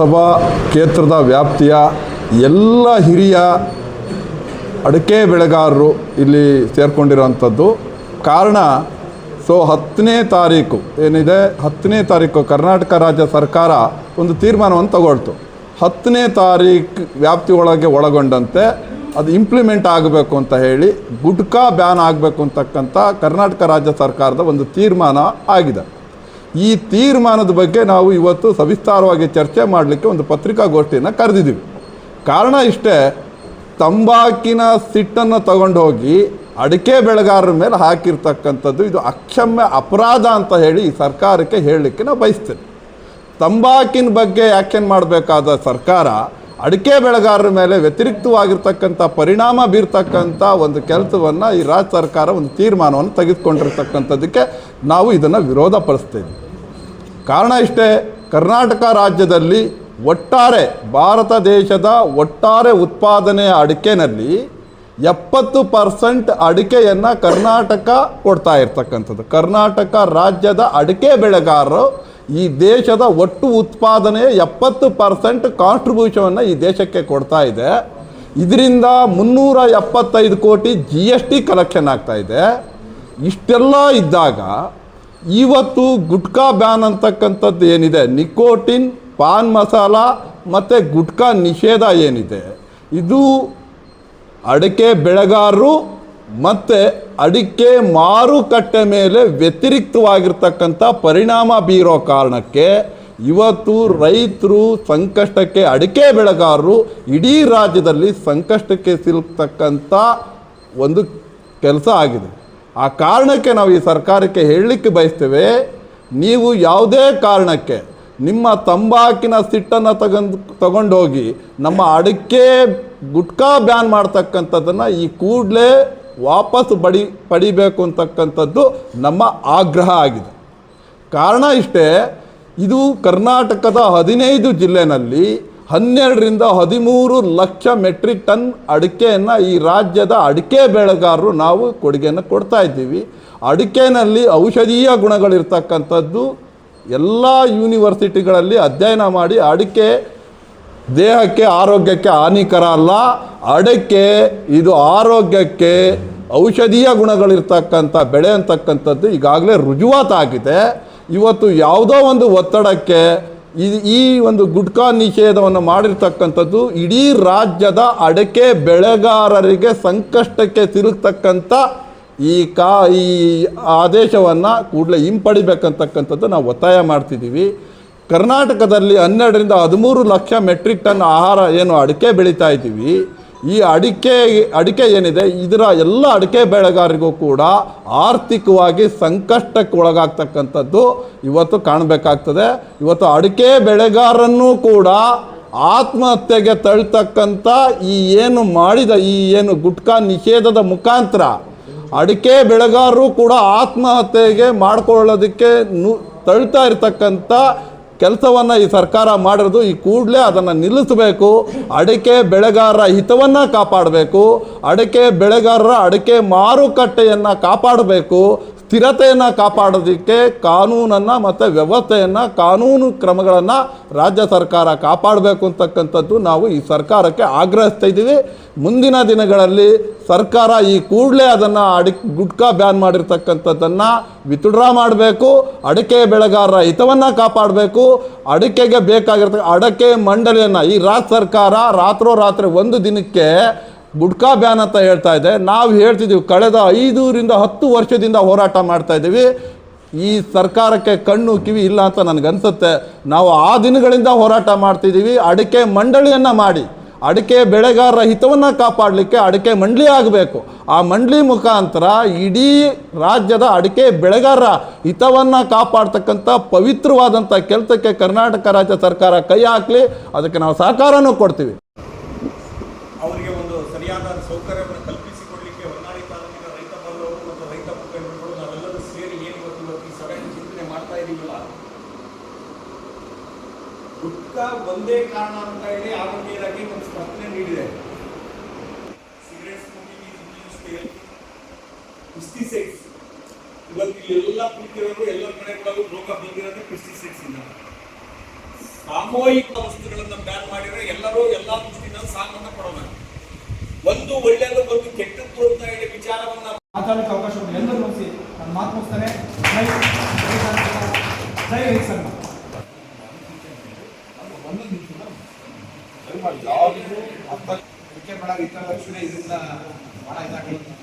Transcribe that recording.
ಸಭಾ ಕ್ಷೇತ್ರದ ವ್ಯಾಪ್ತಿಯ ಎಲ್ಲ ಹಿರಿಯ ಅಡಿಕೆ ಬೆಳೆಗಾರರು ಇಲ್ಲಿ ಸೇರಿಕೊಂಡಿರುವಂಥದ್ದು. ಕಾರಣ 10ನೇ ತಾರೀಕು ಏನಿದೆ, 10ನೇ ತಾರೀಕು ಕರ್ನಾಟಕ ರಾಜ್ಯ ಸರ್ಕಾರ ಒಂದು ತೀರ್ಮಾನವನ್ನು ತಗೊಳ್ತು. 10ನೇ ತಾರೀಕು ವ್ಯಾಪ್ತಿ ಒಳಗೊಂಡಂತೆ ಅದು ಇಂಪ್ಲಿಮೆಂಟ್ ಆಗಬೇಕು ಅಂತ ಹೇಳಿ ಗುಟ್ಕಾ ಬ್ಯಾನ್ ಆಗಬೇಕು ಅಂತಕ್ಕಂಥ ಕರ್ನಾಟಕ ರಾಜ್ಯ ಸರ್ಕಾರದ ಒಂದು ತೀರ್ಮಾನ ಆಗಿದೆ. ಈ ತೀರ್ಮಾನದ ಬಗ್ಗೆ ನಾವು ಇವತ್ತು ಸವಿಸ್ತಾರವಾಗಿ ಚರ್ಚೆ ಮಾಡಲಿಕ್ಕೆ ಒಂದು ಪತ್ರಿಕಾಗೋಷ್ಠಿಯನ್ನು ಕರೆದಿದ್ದೀವಿ. ಕಾರಣ ಇಷ್ಟೇ, ತಂಬಾಕಿನ ಸಿಟ್ಟನ್ನು ತಗೊಂಡು ಹೋಗಿ ಅಡಿಕೆ ಬೆಳೆಗಾರರ ಮೇಲೆ ಹಾಕಿರ್ತಕ್ಕಂಥದ್ದು ಇದು ಅಕ್ಷಮ್ಯ ಅಪರಾಧ ಅಂತ ಹೇಳಿ ಈ ಸರ್ಕಾರಕ್ಕೆ ಹೇಳಲಿಕ್ಕೆ ನಾವು ಬಯಸ್ತೇನೆ. ತಂಬಾಕಿನ ಬಗ್ಗೆ ಆ್ಯಕ್ಷನ್ ಮಾಡಬೇಕಾದ ಸರ್ಕಾರ ಅಡಿಕೆ ಬೆಳೆಗಾರರ ಮೇಲೆ ವ್ಯತಿರಿಕ್ತವಾಗಿರ್ತಕ್ಕಂಥ ಪರಿಣಾಮ ಬೀರ್ತಕ್ಕಂಥ ಒಂದು ಕೆಲಸವನ್ನು ಈ ರಾಜ್ಯ ಸರ್ಕಾರ ಒಂದು ತೀರ್ಮಾನವನ್ನು ತೆಗೆದುಕೊಂಡಿರ್ತಕ್ಕಂಥದ್ದಕ್ಕೆ ನಾವು ಇದನ್ನು ವಿರೋಧ ಪಡಿಸ್ತೇವೆ. ಕಾರಣ ಇಷ್ಟೇ, ಕರ್ನಾಟಕ ರಾಜ್ಯದಲ್ಲಿ ಒಟ್ಟಾರೆ ಭಾರತ ದೇಶದ ಒಟ್ಟಾರೆ ಉತ್ಪಾದನೆಯ ಅಡಿಕೆನಲ್ಲಿ 70% ಅಡಿಕೆಯನ್ನು ಕರ್ನಾಟಕ ಕೊಡ್ತಾ ಇರ್ತಕ್ಕಂಥದ್ದು. ಕರ್ನಾಟಕ ರಾಜ್ಯದ ಅಡಿಕೆ ಬೆಳೆಗಾರರು ಈ ದೇಶದ ಒಟ್ಟು ಉತ್ಪಾದನೆಯ 70% ಕಾಂಟ್ರಿಬ್ಯೂಷನನ್ನು ಈ ದೇಶಕ್ಕೆ ಕೊಡ್ತಾ ಇದೆ. ಇದರಿಂದ 375 ಕೋಟಿ GST ಕಲೆಕ್ಷನ್ ಆಗ್ತಾ ಇದೆ. ಇಷ್ಟೆಲ್ಲ ಇದ್ದಾಗ ಇವತ್ತು ಗುಟ್ಕಾ ಬ್ಯಾನ್ ಅಂತಕ್ಕಂಥದ್ದು ಏನಿದೆ, ನಿಕೋಟಿನ್, ಪಾನ್ ಮಸಾಲ ಮತ್ತು ಗುಟ್ಕಾ ನಿಷೇಧ ಏನಿದೆ, ಇದು ಅಡಿಕೆ ಬೆಳೆಗಾರರು ಮತ್ತು ಅಡಿಕೆ ಮಾರುಕಟ್ಟೆ ಮೇಲೆ ವ್ಯತಿರಿಕ್ತವಾಗಿರ್ತಕ್ಕಂಥ ಪರಿಣಾಮ ಬೀರೋ ಕಾರಣಕ್ಕೆ ಇವತ್ತು ರೈತರು ಸಂಕಷ್ಟಕ್ಕೆ, ಅಡಿಕೆ ಬೆಳೆಗಾರರು ಇಡೀ ರಾಜ್ಯದಲ್ಲಿ ಸಂಕಷ್ಟಕ್ಕೆ ಸಿಲುಕ್ತಕ್ಕಂಥ ಒಂದು ಕೆಲಸ ಆಗಿದೆ. ಆ ಕಾರಣಕ್ಕೆ ನಾವು ಈ ಸರ್ಕಾರಕ್ಕೆ ಹೇಳಲಿಕ್ಕೆ ಬಯಸ್ತೇವೆ, ನೀವು ಯಾವುದೇ ಕಾರಣಕ್ಕೆ ನಿಮ್ಮ ತಂಬಾಕಿನ ಸಿಟ್ಟನ್ನು ತಗೊಂಡೋಗಿ ನಮ್ಮ ಅಡಿಕೆ ಗುಟ್ಕಾ ಬ್ಯಾನ್ ಮಾಡ್ತಕ್ಕಂಥದ್ದನ್ನು ಈ ಕೂಡಲೇ ವಾಪಸ್ ಪಡಿಬೇಕು ಅಂತಕ್ಕಂಥದ್ದು ನಮ್ಮ ಆಗ್ರಹ ಆಗಿದೆ. ಕಾರಣ ಇಷ್ಟೇ, ಇದು ಕರ್ನಾಟಕದ 15 ಜಿಲ್ಲೆನಲ್ಲಿ 12ರಿಂದ 13 ಲಕ್ಷ ಮೆಟ್ರಿಕ್ ಟನ್ ಅಡಿಕೆಯನ್ನು ಈ ರಾಜ್ಯದ ಅಡಿಕೆ ಬೆಳೆಗಾರರು ನಾವು ಕೊಡುಗೆಯನ್ನು ಕೊಡ್ತಾ ಇದ್ದೀವಿ. ಅಡಿಕೆನಲ್ಲಿ ಔಷಧೀಯ ಗುಣಗಳಿರ್ತಕ್ಕಂಥದ್ದು ಎಲ್ಲ ಯೂನಿವರ್ಸಿಟಿಗಳಲ್ಲಿ ಅಧ್ಯಯನ ಮಾಡಿ ಅಡಿಕೆ ದೇಹಕ್ಕೆ ಆರೋಗ್ಯಕ್ಕೆ ಹಾನಿಕರ ಅಲ್ಲ, ಅಡಿಕೆ ಇದು ಆರೋಗ್ಯಕ್ಕೆ ಔಷಧೀಯ ಗುಣಗಳಿರ್ತಕ್ಕಂಥ ಬೆಳೆ ಅಂತಕ್ಕಂಥದ್ದು ಈಗಾಗಲೇ ರುಜುವಾತಾಗಿದೆ. ಇವತ್ತು ಯಾವುದೋ ಒಂದು ಒತ್ತಡಕ್ಕೆ ಈ ಒಂದು ಗುಟ್ಕಾ ನಿಷೇಧವನ್ನು ಮಾಡಿರ್ತಕ್ಕಂಥದ್ದು ಇಡೀ ರಾಜ್ಯದ ಅಡಿಕೆ ಬೆಳೆಗಾರರಿಗೆ ಸಂಕಷ್ಟಕ್ಕೆ ಸಿಲುಕ್ತಕ್ಕಂಥ ಈ ಆದೇಶವನ್ನು ಕೂಡಲೇ ಹಿಂಪಡಿಬೇಕಂತಕ್ಕಂಥದ್ದು ನಾವು ಒತ್ತಾಯ ಮಾಡ್ತಿದ್ದೀವಿ. ಕರ್ನಾಟಕದಲ್ಲಿ 12ರಿಂದ 13 ಲಕ್ಷ ಮೆಟ್ರಿಕ್ ಟನ್ ಆಹಾರ ಏನು ಅಡಿಕೆ ಬೆಳೀತಾ ಇದ್ದೀವಿ, ಈ ಅಡಿಕೆ ಏನಿದೆ ಇದರ ಎಲ್ಲ ಅಡಿಕೆ ಬೆಳೆಗಾರರಿಗೂ ಕೂಡ ಆರ್ಥಿಕವಾಗಿ ಸಂಕಷ್ಟಕ್ಕೆ ಒಳಗಾಗ್ತಕ್ಕಂಥದ್ದು ಇವತ್ತು ಕಾಣಬೇಕಾಗ್ತದೆ. ಇವತ್ತು ಅಡಿಕೆ ಬೆಳೆಗಾರರನ್ನು ಕೂಡ ಆತ್ಮಹತ್ಯೆಗೆ ತಳ್ತಕ್ಕಂಥ ಈ ಏನು ಗುಟ್ಕಾ ನಿಷೇಧದ ಮುಖಾಂತರ ಅಡಿಕೆ ಬೆಳೆಗಾರರು ಕೂಡ ಆತ್ಮಹತ್ಯೆಗೆ ಮಾಡಿಕೊಳ್ಳೋದಕ್ಕೆ ತಳ್ತಾ ಇರ್ತಕ್ಕಂಥ ಕೆಲಸವನ್ನು ಈ ಸರ್ಕಾರ ಮಾಡಿರೋದು. ಈ ಕೂಡಲೇ ಅದನ್ನು ನಿಲ್ಲಿಸಬೇಕು. ಅಡಿಕೆ ಬೆಳೆಗಾರರ ಹಿತವನ್ನು ಕಾಪಾಡಬೇಕು. ಅಡಿಕೆ ಬೆಳೆಗಾರರ ಅಡಿಕೆ ಮಾರುಕಟ್ಟೆಯನ್ನು ಕಾಪಾಡಬೇಕು. ಸ್ಥಿರತೆಯನ್ನು ಕಾಪಾಡೋದಕ್ಕೆ ಕಾನೂನನ್ನು ಮತ್ತು ವ್ಯವಸ್ಥೆಯನ್ನು, ಕಾನೂನು ಕ್ರಮಗಳನ್ನು ರಾಜ್ಯ ಸರ್ಕಾರ ಕಾಪಾಡಬೇಕು ಅಂತಕ್ಕಂಥದ್ದು ನಾವು ಈ ಸರ್ಕಾರಕ್ಕೆ ಆಗ್ರಹಿಸ್ತಾ ಇದ್ದೀವಿ. ಮುಂದಿನ ದಿನಗಳಲ್ಲಿ ಸರ್ಕಾರ ಈ ಕೂಡಲೇ ಅದನ್ನು ಗುಟ್ಕಾ ಬ್ಯಾನ್ ಮಾಡಿರ್ತಕ್ಕಂಥದ್ದನ್ನು ವಿತ್ಡ್ರಾ ಮಾಡಬೇಕು. ಅಡಿಕೆ ಬೆಳೆಗಾರರ ಹಿತವನ್ನು ಕಾಪಾಡಬೇಕು. ಅಡಿಕೆಗೆ ಅಡಿಕೆ ಮಂಡಳಿಯನ್ನು ಈ ರಾಜ್ಯ ಸರ್ಕಾರ ರಾತ್ರೋರಾತ್ರಿ ಒಂದು ದಿನಕ್ಕೆ ಗುಟ್ಕಾ ಬ್ಯಾನ್ ಅಂತ ಹೇಳ್ತಾ ಇದೆ. ನಾವು ಹೇಳ್ತಿದ್ದೀವಿ, ಕಳೆದ 5ರಿಂದ 10 ವರ್ಷದಿಂದ ಹೋರಾಟ ಮಾಡ್ತಾ ಇದ್ದೀವಿ. ಈ ಸರ್ಕಾರಕ್ಕೆ ಕಣ್ಣು ಕಿವಿ ಇಲ್ಲ ಅಂತ ನನಗನ್ಸುತ್ತೆ. ನಾವು ಆ ದಿನಗಳಿಂದ ಹೋರಾಟ ಮಾಡ್ತಿದ್ದೀವಿ. ಅಡಿಕೆ ಮಂಡಳಿಯನ್ನು ಮಾಡಿ ಅಡಿಕೆ ಬೆಳೆಗಾರರ ಹಿತವನ್ನು ಕಾಪಾಡಲಿಕ್ಕೆ ಅಡಿಕೆ ಮಂಡಳಿ ಆಗಬೇಕು. ಆ ಮಂಡಳಿ ಮುಖಾಂತರ ಇಡೀ ರಾಜ್ಯದ ಅಡಿಕೆ ಬೆಳೆಗಾರರ ಹಿತವನ್ನು ಕಾಪಾಡ್ತಕ್ಕಂಥ ಪವಿತ್ರವಾದಂಥ ಕೆಲಸಕ್ಕೆ ಕರ್ನಾಟಕ ರಾಜ್ಯ ಸರ್ಕಾರ ಕೈ ಹಾಕಲಿ. ಅದಕ್ಕೆ ನಾವು ಸಹಕಾರನೂ ಕೊಡ್ತೀವಿ. ಅವರಿಗೆ ಒಂದು ಸರಿಯಾದ ಸೌಕರ್ಯವನ್ನು ಕಲ್ಪಿಸಿಕೊಡಲಿಕ್ಕೆ ಹೊನ್ನಾಳಿ ತಾಲೂಕಿನ ರೈತ ಬಂಧುವರು ಮತ್ತು ರೈತ ಮುಖಂಡರು ನಾವೆಲ್ಲರೂ ಸೇರಿ ಇವತ್ತು ಈ ಸಭೆಯನ್ನು ಚಿಂತನೆ ಮಾಡ್ತಾ ಇದ್ದೀವಲ್ಲ, ಗುಟ್ಕಾ ಒಂದೇ ಕಾರಣ ಅಂತ ಹೇಳಿ ಆರೋಗ್ಯರಾಗಿ ಒಂದು ಸ್ಪಷ್ಟನೆ ನೀಡಿದೆ. ಸಿಗರೇಟ್ ಸ್ಮೋಕಿಂಗ್, ಪೆಸ್ಟಿಸೈಡ್ಸ್, ಇವತ್ತು ಎಲ್ಲ ಕುಡಿತಿರೋರು ಎಲ್ಲ ಕಡೆಗಳಲ್ಲೂ ರೋಗ ಬಂದಿರೋದು ಪೆಸ್ಟಿಸೈಡ್ಸ್ ಇಂದ. ಸಾಮೂಹಿಕ ವಸ್ತುಗಳನ್ನು ಬ್ಯಾನ್ ಮಾಡಿದ್ರೆ ಎಲ್ಲರೂ ಎಲ್ಲಾ ದೃಷ್ಟಿಯಿಂದ ಸಾಮನ್ನ ಕೊಡೋಣ. ಒಂದು ಒಳ್ಳೆಯದು ಒಂದು ಕೆಟ್ಟದ್ದು ಅಂತ ಹೇಳಿ ವಿಚಾರವನ್ನ ಮಾತಾಡಲಿಕ್ಕೆ ಅವಕಾಶ ಉಂಟು. ಎಲ್ಲರೂ ಮುಗಿಸಿ ನಾನು ಮಾತು ಮುಗಿಸ್ತಾನೆ. ಜೈ ಹಿಂದ್ ಸರ್. ಇದರಿಂದ ಬಹಳ ಇತರ ಇದರಿಂದ ಬಹಳ ಇದಾಗ್ತದೆ.